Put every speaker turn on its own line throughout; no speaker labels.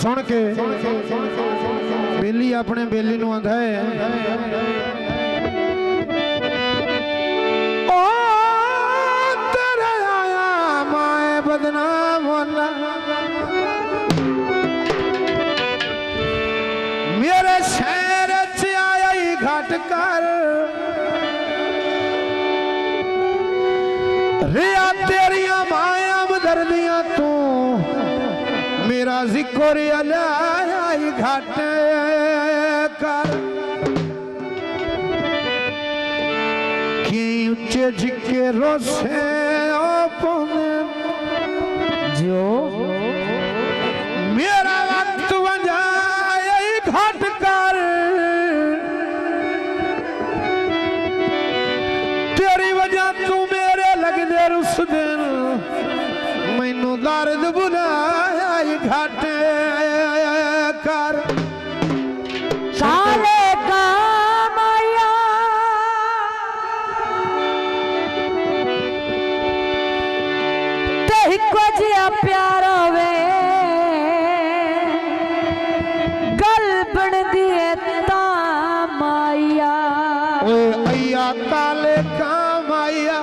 सुन के बेली अपने बेली नूं आंदा है ओ तेरे आया माए बदनाम होना मेरे शहर च आया ही घट कर रिया तेरिया माया बदरदियां तू मेरा जिक्र अलाई घट कर कि उच्चे जिके रोसे जो मेरा वक्त बजाए घट कर तेरी वजह तू मेरे लगदे उस दिन मैनू दर्द बुलाया घट कर
साले का माया ते को जिया प्यार होवे गल बन दिए ता माया
ओए अय्या काले का माया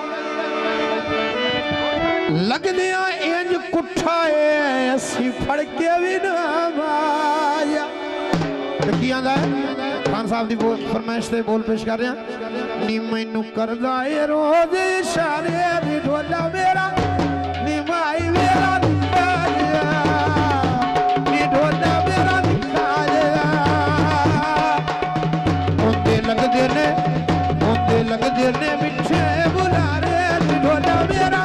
लगदिया इंज कुठा है असी फड़ के भी ना माया की आंदा है खान साहब दी फरमाइश ते बोल पेश कर रहे हैं नी मैनू करदा ए रोज इशारे नी ढोला मेरा नी माई मेरा निकालिया नी ढोला मेरा निकालिया ओंदे लगदे ने मिठे बुलारे नी ढोला मेरा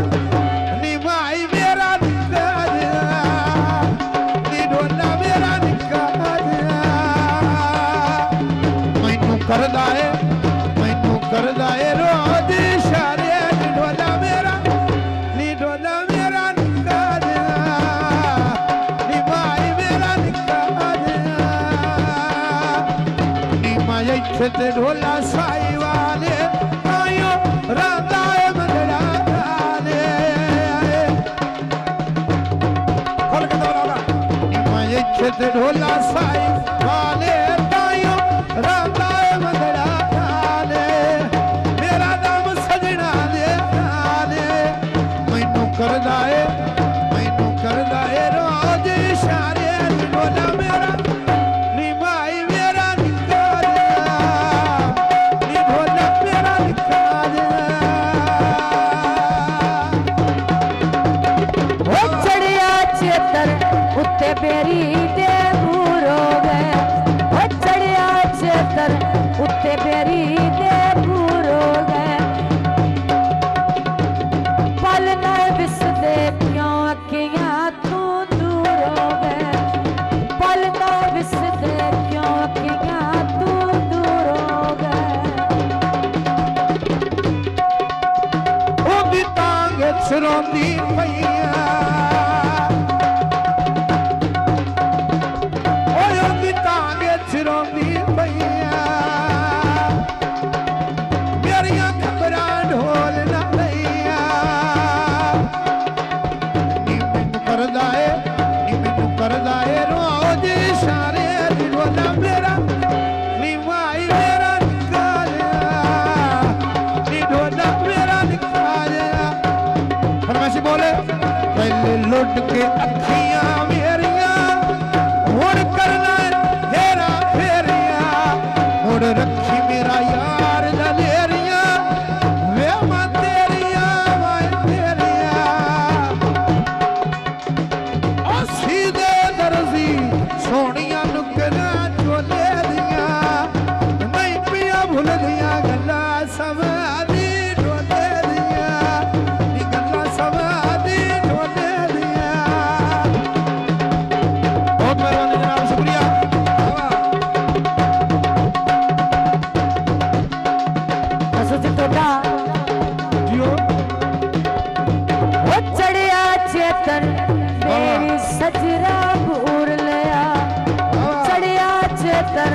करदा है रोज इशारे नी ढोला मेरा निकाल नी माई मेरा निकाल नी माई इत्थे ते ढोला साई वाले आयो रांदा है मंदड़ा गाले खोल के दौड़ा नी माई इत्थे ते ढोला साई वाले आयो रांदा करदा है रोज इशारे नी ढोला मेरा नी माई मेरा निकाल नी ढोला मेरा निकाल
वो चढ़िया चेतर उत्ते बेरी दे दूर हो गए वो चढ़िया चेतर उत्ते बेरी दे दूर हो गए पल न विसदे क्यों अखियां तू दूर हो गए पल न विसदे क्यों अखियां तू दूर हो गए
ओ भी तांग छरोंदी पईया ओ भी तांग छरोंदी पईया मेरिया खबरां ढोल ना लईया नी मैनू करदा है रोज इशारे नी ढोला मेरा नी माई मेरा निकालिया नी ढोला मेरा निकालिया फरमाइशी बोले पहले लुट के अखियां मेरिया हुण करना हेरा फेरिया हुण रखी मेरा यार दलेरिया वे मां तेरिया मां तेरिया ओ सीधे दर्जी सोनिया नुकरा चोले दिया नहीं पिया भूल दिया गल्ला समाधी ढोले दिया नी गल्ला समाधी ढोले दिया बहुत मेहरबानी जनाब शुक्रिया
असुच तोड़ा
जियो
वो चढ़िया चेतन मेरी सजरा भूर लिया चढ़िया चेतन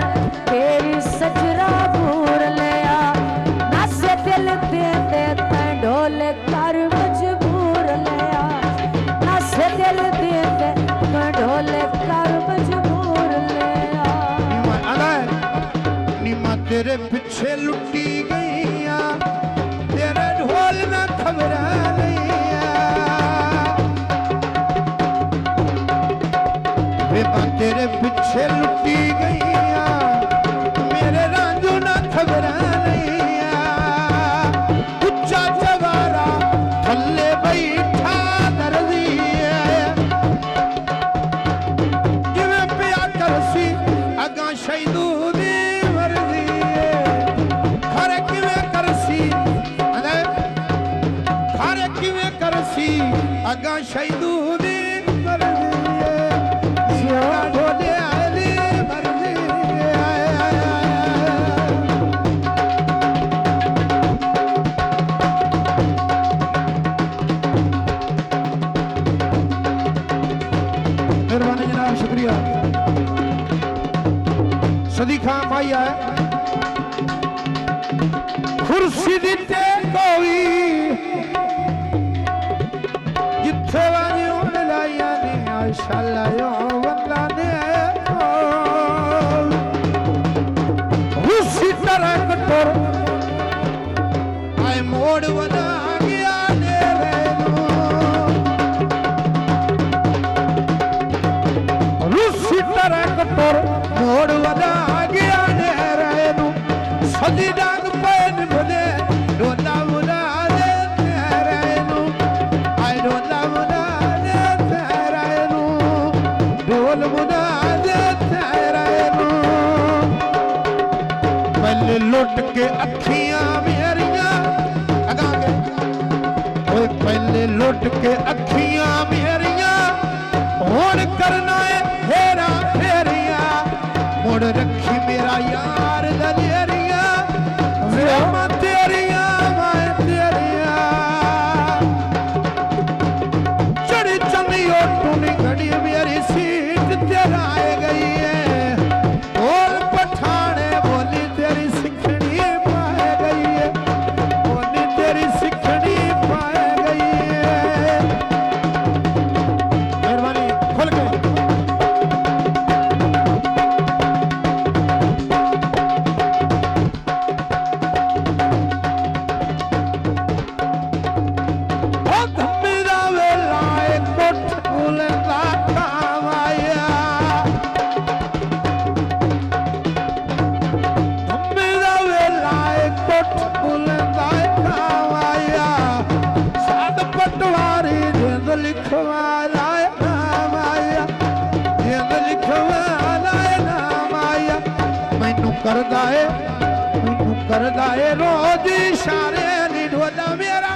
तेरी सजरा भूर लिया
तेरे पीछे लुटी गईया तेरे ढोल ना खबर तेरे पीछे लुटी गईया मेरे रांझू ना खबर उच्चा चवारा थल्ले बैठा दर्दी किवें पिया करसी अगा शहीदू दी वर्दी खरे किवें करसी खरे किवें करसी अगा शहीदू दी सदी खां भाई आए कुर्सी दिते कोई जिथे वाजो लाया ने आशा लायो बंदा ने कुर्सी तरह कटोर आए मोड़ बना गया ने कुर्सी तरह कटोर मोड़ बना सदी डांग पैन भले डोला मुना दे तेरेनु आई डोला मुना दे तेरेनु डोल मुना दे तेरेनु पहले लुट के अखियां मेरियां अगा के ओए पहले लुट के अखियां मेरियां हुण करना है हेरा फेरिया मुड़ रखी मेरा यार दलेरी मैं तेरिया चढ़ी चंदी टूनी घड़ी मेरी सीट तेरा आ गई है बोल पठाने बोली तेरी सिखड़ी पाए गई है बोली तेरी सिखड़ी पाए गई है मेहरबानी खोल के करदा है रोज इशारे नी ढोला मेरा